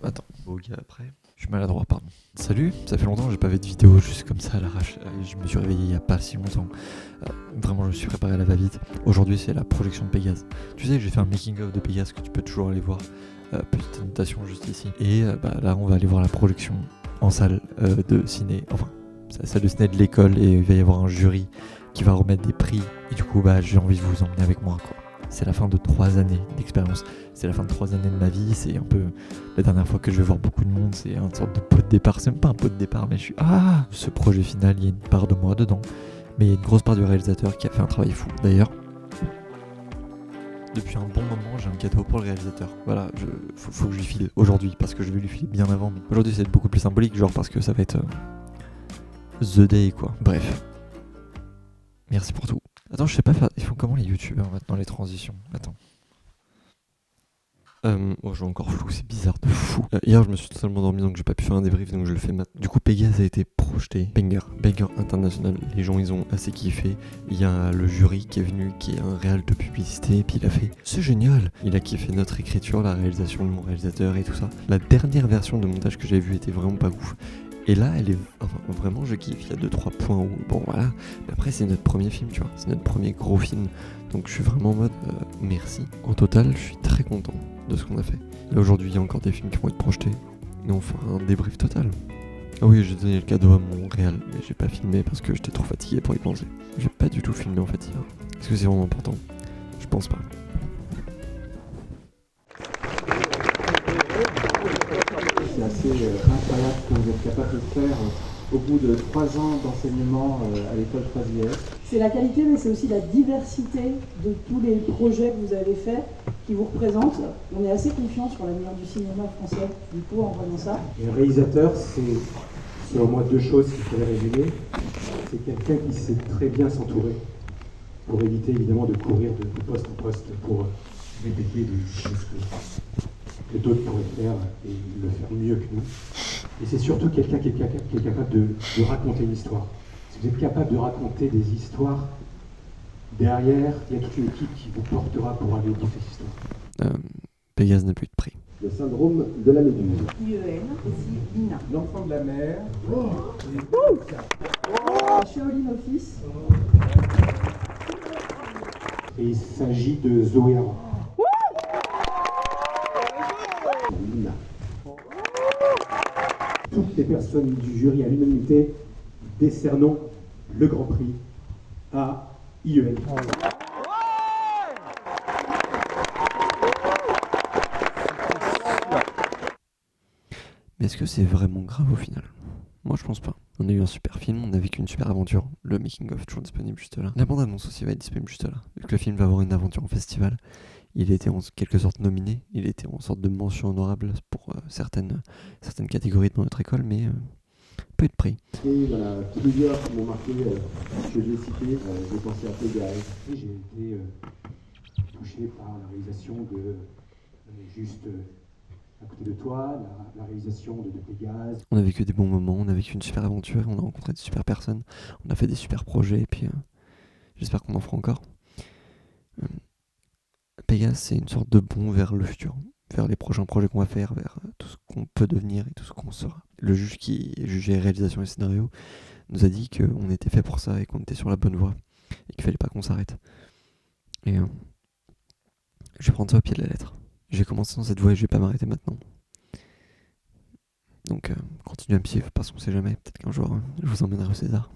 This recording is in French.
Attends, au gars après. Je suis maladroit, pardon. Salut, ça fait longtemps que j'ai pas fait de vidéo juste comme ça à l'arrache. Je me suis réveillé il y a pas si longtemps. Vraiment, je me suis préparé à la va-vite. Aujourd'hui, c'est la projection de Pégase. Tu sais, j'ai fait un making-of de Pégase que tu peux toujours aller voir. Petite notation juste ici. Et là, on va aller voir la projection en salle de ciné. Enfin, c'est la salle de ciné de l'école et il va y avoir un jury qui va remettre des prix. Et du coup, j'ai envie de vous emmener avec moi, quoi. C'est la fin de 3 années d'expérience. C'est la fin de 3 années de ma vie. C'est un peu la dernière fois que je vais voir beaucoup de monde. C'est une sorte de pot de départ. C'est même pas un pot de départ, mais je suis ce projet final, il y a une part de moi dedans. Mais il y a une grosse part du réalisateur qui a fait un travail fou. D'ailleurs, depuis un bon moment, j'ai un cadeau pour le réalisateur. Voilà, faut que je lui file aujourd'hui parce que je vais lui filer bien avant. Mais aujourd'hui, c'est beaucoup plus symbolique, genre parce que ça va être The Day, quoi. Bref. Merci pour tout. Attends, je sais pas faire. Ils font comment les youtubeurs maintenant, les transitions? Attends. Je suis encore flou, c'est bizarre de fou. Hier, je me suis totalement endormi donc j'ai pas pu faire un débrief donc je le fais maintenant. Du coup, Pégase a été projeté. Banger international. Les gens, ils ont assez kiffé. Il y a le jury qui est venu, qui est un réal de publicité, et puis il a fait c'est génial. Il a kiffé notre écriture, la réalisation de mon réalisateur et tout ça. La dernière version de montage que j'avais vue était vraiment pas ouf. Et là, elle est. Enfin, vraiment, je kiffe. Il y a 2-3 points où. Bon, voilà. Mais après, c'est notre premier film, tu vois. C'est notre premier gros film. Donc, je suis vraiment en mode merci. En total, je suis très content de ce qu'on a fait. Là, aujourd'hui, il y a encore des films qui vont être projetés. Et on fera un débrief total. Ah oui, j'ai donné le cadeau à mon réal, mais j'ai pas filmé parce que j'étais trop fatigué pour y penser. J'ai pas du tout filmé en fait hier. Est-ce que c'est vraiment important? Je pense pas. C'est assez incroyable ce que vous êtes capable de faire au bout de 3 ans d'enseignement à l'école 3IS. C'est la qualité, mais c'est aussi la diversité de tous les projets que vous avez faits qui vous représentent. On est assez confiant sur l'avenir du cinéma français, du coup, en voyant ça. Et un réalisateur, c'est selon moi 2 choses qu'il faudrait résumer. C'est quelqu'un qui sait très bien s'entourer, pour éviter évidemment de courir de poste en poste pour répéter des choses que d'autres pourraient faire et le faire mieux que nous. Et c'est surtout quelqu'un qui est capable de raconter une histoire. Si vous êtes capable de raconter des histoires, derrière, il y a toute une équipe qui vous portera pour aller dans cette histoire. Pégase n'a plus de prix. Le syndrome de la méduse. IEN, aussi INA. L'enfant de la mer. Shaolin Office. Et il s'agit de Zoé Aran. Lina. Toutes les personnes du jury à l'unanimité décernons le Grand Prix à IEN. Mais est-ce que c'est vraiment grave au final? Moi je pense pas. On a eu un super film, on a vécu une super aventure. Le making of est toujours disponible juste là. La bande-annonce aussi va être disponible juste là. Vu que le film va avoir une aventure en festival, il était en quelque sorte nominé. Il était en sorte de mention honorable pour certaines catégories de notre école, mais peu de prix. Et voilà, plusieurs qui m'ont marqué, que je vais citer, j'ai pensé à Pégase. Et j'ai été touché par la réalisation de Juste à côté de toi, la réalisation de Pégase. On a vécu des bons moments, on a vécu une super aventure, on a rencontré de super personnes, on a fait des super projets, et puis j'espère qu'on en fera encore. Pégase, c'est une sorte de bond vers le futur, vers les prochains projets qu'on va faire, vers tout ce qu'on peut devenir et tout ce qu'on sera. Le juge qui jugeait réalisation et scénario nous a dit qu'on était fait pour ça et qu'on était sur la bonne voie et qu'il fallait pas qu'on s'arrête. Et je vais prendre ça au pied de la lettre. J'ai commencé dans cette voie et je vais pas m'arrêter maintenant. Donc continuez à me suivre parce qu'on sait jamais, peut-être qu'un jour je vous emmènerai au César.